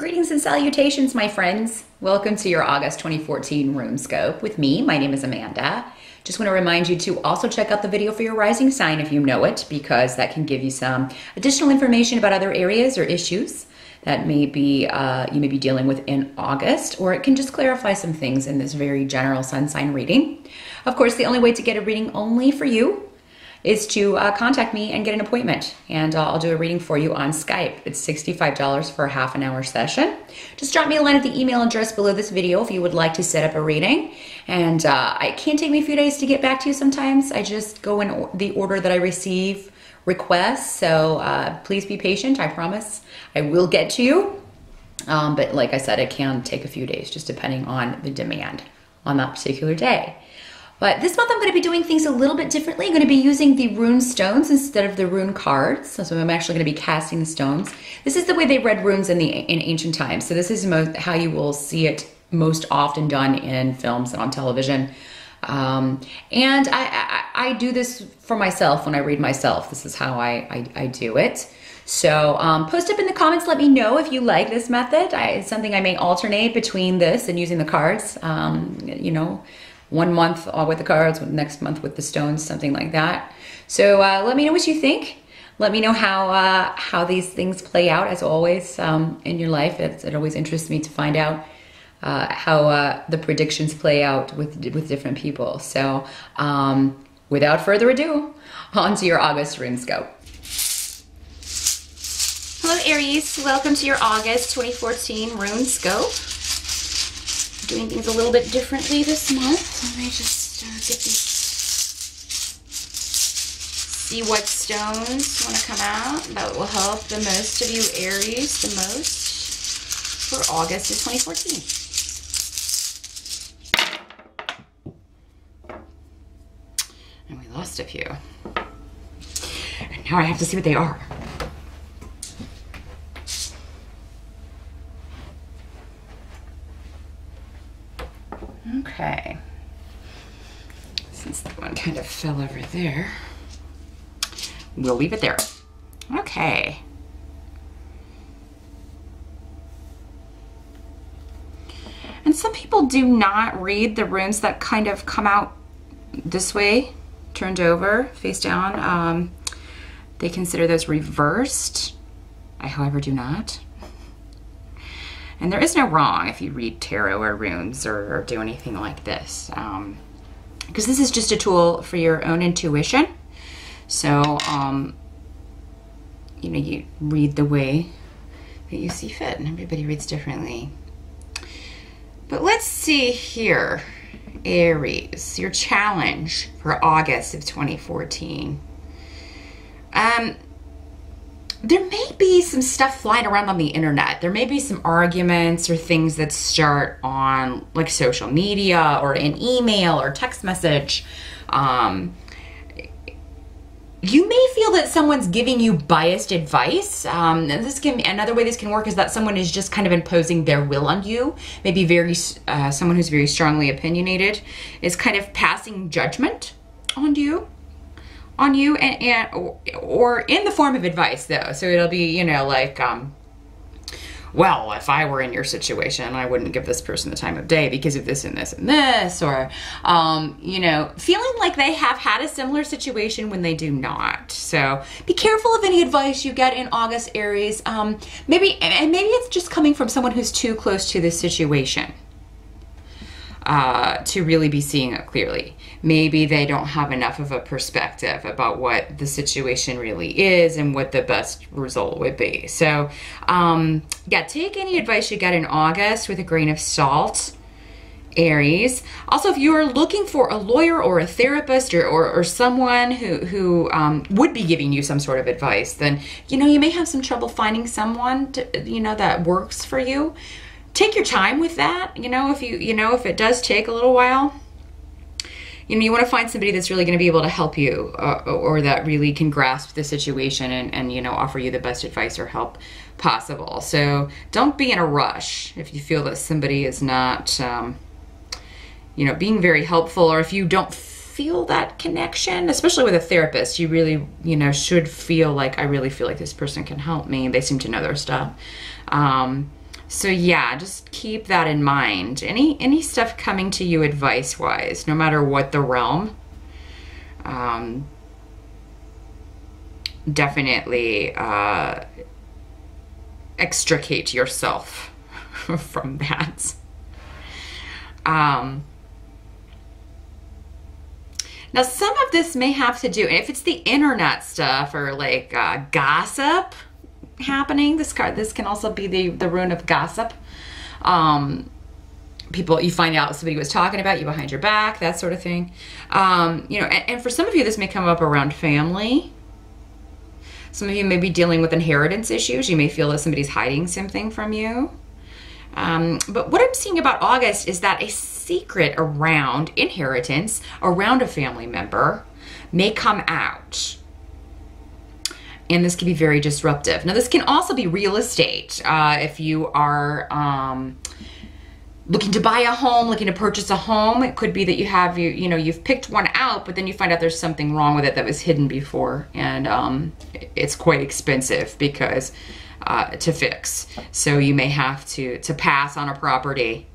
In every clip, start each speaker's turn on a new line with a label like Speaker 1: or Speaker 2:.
Speaker 1: Greetings and salutations, my friends. Welcome to your August 2014 Runescope with me. My name is Amanda. Just want to remind you to also check out the video for your rising sign if you know it, because that can give you some additional information about other areas or issues that maybe you may be dealing with in August, or it can just clarify some things in this very general sun sign reading. Of course, the only way to get a reading only for you is to contact me and get an appointment, and I'll do a reading for you on Skype. It's $65 for a half an hour session. Just drop me a line at the email address below this video if you would like to set up a reading. And it can take me a few days to get back to you sometimes. I just go in the order that I receive requests, so please be patient. I promise I will get to you. But like I said, it can take a few days just depending on the demand on that particular day. But this month I'm going to be doing things a little bit differently. I'm going to be using the rune stones instead of the rune cards. So I'm actually going to be casting the stones. This is the way they read runes in ancient times. So this is how you will see it most often done in films and on television. And I do this for myself when I read myself. This is how I do it. So post up in the comments, let me know if you like this method. It's something I may alternate between this and using the cards, you know, 1 month with the cards, next month with the stones, something like that. So let me know what you think. Let me know how these things play out, as always, in your life. It always interests me to find out how the predictions play out with different people. So without further ado, on to your August Runescope. Hello Aries, welcome to your August 2014 Runescope. Doing things a little bit differently this month. Let me just get these, see what stones want to come out that will help the most of you Aries the most for August of 2014. And we lost a few. And now I have to see what they are. Okay, since that one kind of fell over there, we'll leave it there. Okay. And some people do not read the runes that kind of come out this way, turned over, face down. They consider those reversed. I, however, do not. And there is no wrong if you read tarot or runes or do anything like this, because this is just a tool for your own intuition. So, you know, you read the way that you see fit, and everybody reads differently. But let's see here, Aries, your challenge for August of 2014. There may be some stuff flying around on the internet. There may be some arguments or things that start on like social media or an email or text message. You may feel that someone's giving you biased advice. Another way this can work is that someone is just kind of imposing their will on you. Maybe someone who's very strongly opinionated is kind of passing judgment on you. Or in the form of advice, though. So it'll be, you know, like, well, if I were in your situation, I wouldn't give this person the time of day because of this and this and this, or, you know, feeling like they have had a similar situation when they do not. So be careful of any advice you get in August, Aries. Maybe it's just coming from someone who's too close to this situation to really be seeing it clearly. Maybe they don't have enough of a perspective about what the situation really is and what the best result would be. So, yeah, take any advice you get in August with a grain of salt, Aries. Also, if you're looking for a lawyer or a therapist or someone who would be giving you some sort of advice, then, you know, you may have some trouble finding someone you know, that works for you. Take your time with that. You know, if if it does take a little while, you know, you want to find somebody that's really going to be able to help you, or that really can grasp the situation and you know, offer you the best advice or help possible. So don't be in a rush if you feel that somebody is not, you know, being very helpful, or if you don't feel that connection, especially with a therapist, you really, you know, should feel like, I really feel like this person can help me. They seem to know their stuff. So yeah, just keep that in mind. Any stuff coming to you advice-wise, no matter what the realm, definitely extricate yourself from that. Now, some of this may have to do, if it's the internet stuff or like gossip happening, this can also be the rune of gossip. People, you find out somebody was talking about you behind your back, that sort of thing. You know, and for some of you, this may come up around family. Some of you may be dealing with inheritance issues. You may feel that somebody's hiding something from you. But what I'm seeing about August is that a secret around inheritance, around a family member, may come out. And this can be very disruptive. Now, this can also be real estate. If you are looking to buy a home, looking to purchase a home, it could be that you've picked one out, but then you find out there's something wrong with it that was hidden before, and it's quite expensive because to fix. So you may have to pass on a property.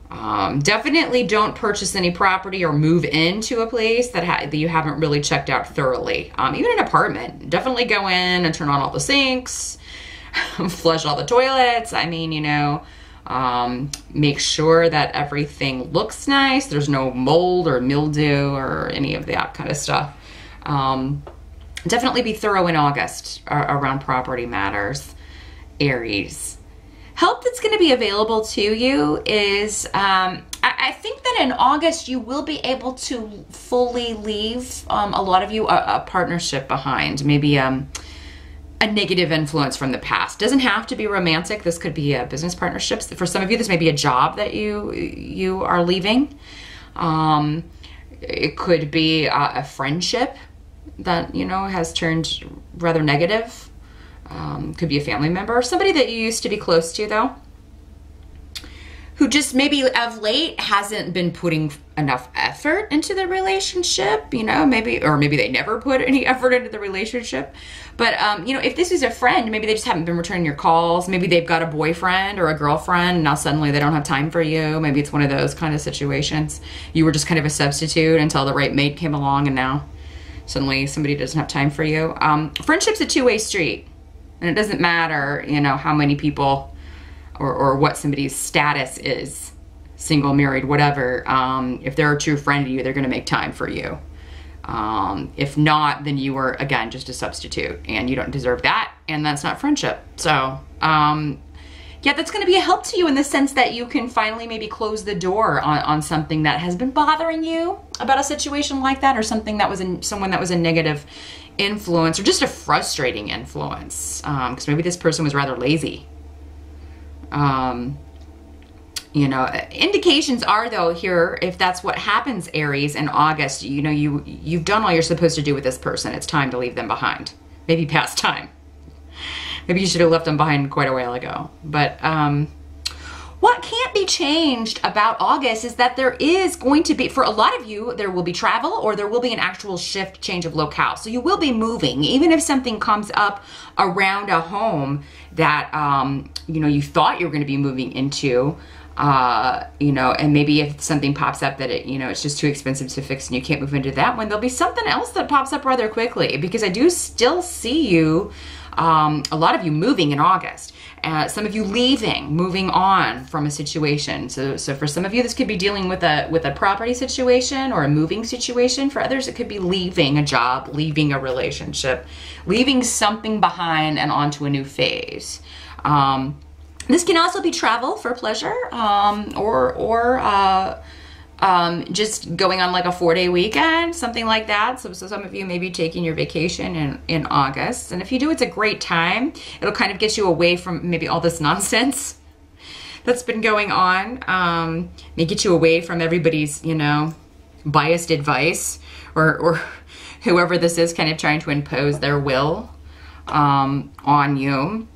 Speaker 1: Definitely don't purchase any property or move into a place that you haven't really checked out thoroughly. Even an apartment, definitely go in and turn on all the sinks, flush all the toilets. I mean, you know, make sure that everything looks nice. There's no mold or mildew or any of that kind of stuff. Definitely be thorough in August around property matters, Aries. Help that's going to be available to you is, I think that in August you will be able to fully leave, a lot of you, a partnership behind. Maybe a negative influence from the past. Doesn't have to be romantic. This could be a business partnerships. For some of you, this may be a job that you are leaving. It could be a friendship that, you know, has turned rather negative. Could be a family member, somebody that you used to be close to, though, who just maybe of late hasn't been putting enough effort into the relationship, you know, maybe they never put any effort into the relationship. But, you know, if this is a friend, maybe they just haven't been returning your calls. Maybe they've got a boyfriend or a girlfriend, and now suddenly they don't have time for you. Maybe it's one of those kind of situations. You were just kind of a substitute until the right mate came along, and now suddenly somebody doesn't have time for you. Friendship's a two-way street. And it doesn't matter, you know, how many people or what somebody's status is, single, married, whatever. If they're a true friend to you, they're going to make time for you. If not, then you were, again, just a substitute, and you don't deserve that, and that's not friendship. So, yeah, that's going to be a help to you in the sense that you can finally maybe close the door on something that has been bothering you about a situation like that, or something that was someone that was a negative influence, or just a frustrating influence, because maybe this person was rather lazy. You know, indications are, though, here, if that's what happens, Aries, in August, you know, you've done all you're supposed to do with this person. It's time to leave them behind. Maybe past time. Maybe you should have left them behind quite a while ago. But what can't be changed about August is that there is going to be, for a lot of you, there will be travel, or there will be an actual shift, change of locale. So you will be moving, even if something comes up around a home that, you know, you thought you were going to be moving into, you know, and maybe if something pops up that you know, it's just too expensive to fix and you can't move into that one, there'll be something else that pops up rather quickly, because I do still see you, a lot of you moving in August. Some of you leaving, moving on from a situation. So for some of you, this could be dealing with a property situation or a moving situation. For others, it could be leaving a job, leaving a relationship, leaving something behind and onto a new phase. This can also be travel for pleasure, or just going on like a 4-day weekend, something like that. So some of you may be taking your vacation in August. And if you do, it's a great time. It'll kind of get you away from maybe all this nonsense that's been going on. May get you away from everybody's, you know, biased advice, or whoever this is kind of trying to impose their will on you.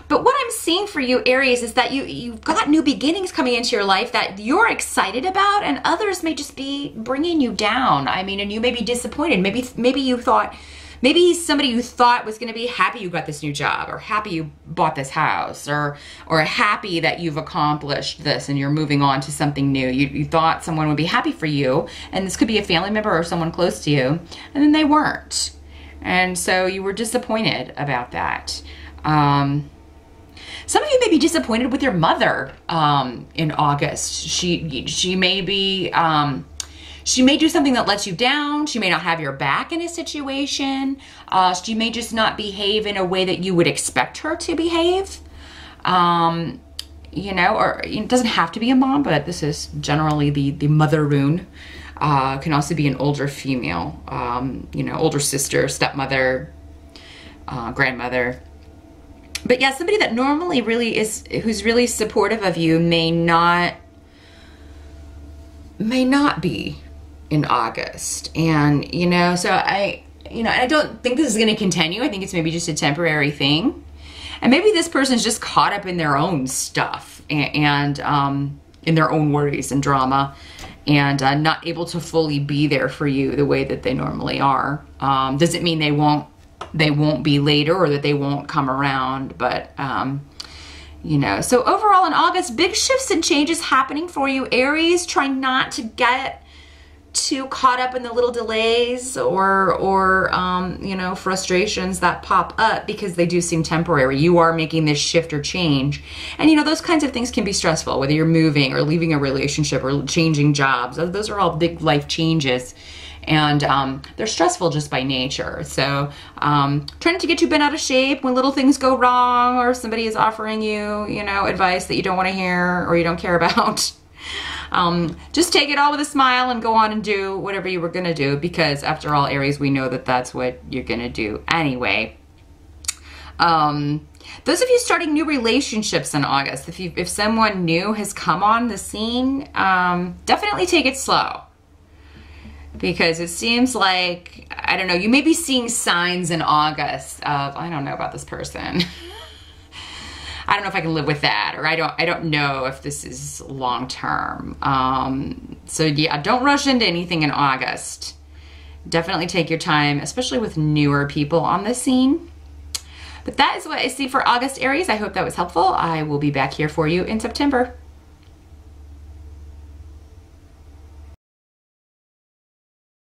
Speaker 1: But what I'm seeing for you, Aries, is that you've got new beginnings coming into your life that you're excited about, and others may just be bringing you down. I mean, and you may be disappointed. Maybe you thought maybe he's somebody you thought was going to be happy you got this new job, or happy you bought this house, or happy that you've accomplished this and you're moving on to something new. You thought someone would be happy for you, and this could be a family member or someone close to you, and then they weren't. And so you were disappointed about that. Some of you may be disappointed with your mother in August. She may be... she may do something that lets you down. She may not have your back in a situation. She may just not behave in a way that you would expect her to behave. You know, or it doesn't have to be a mom, but this is generally the mother rune. Can also be an older female, you know, older sister, stepmother, grandmother. But yeah, somebody that normally really is, who's really supportive of you may not be in August. And, you know, so I don't think this is going to continue. I think it's maybe just a temporary thing. And maybe this person's just caught up in their own stuff and in their own worries and drama, and not able to fully be there for you the way that they normally are. Doesn't mean they won't be later or that they won't come around, but you know. So overall in August, big shifts and changes happening for you, Aries. Try not to get too caught up in the little delays or you know, frustrations that pop up, because they do seem temporary. You are making this shift or change, and you know, those kinds of things can be stressful, whether you're moving or leaving a relationship or changing jobs. Those are all big life changes, and they're stressful just by nature. So trying to get you bent out of shape when little things go wrong, or somebody is offering you, you know, advice that you don't want to hear or you don't care about. Just take it all with a smile and go on and do whatever you were going to do, because after all, Aries, we know that that's what you're going to do anyway. Those of you starting new relationships in August, if someone new has come on the scene, definitely take it slow, because it seems like, I don't know, you may be seeing signs in August of, I don't know about this person. I don't know if I can live with that, or I don't know if this is long term. So yeah, don't rush into anything in August. Definitely take your time, especially with newer people on the scene. But that is what I see for August, Aries. I hope that was helpful. I will be back here for you in September.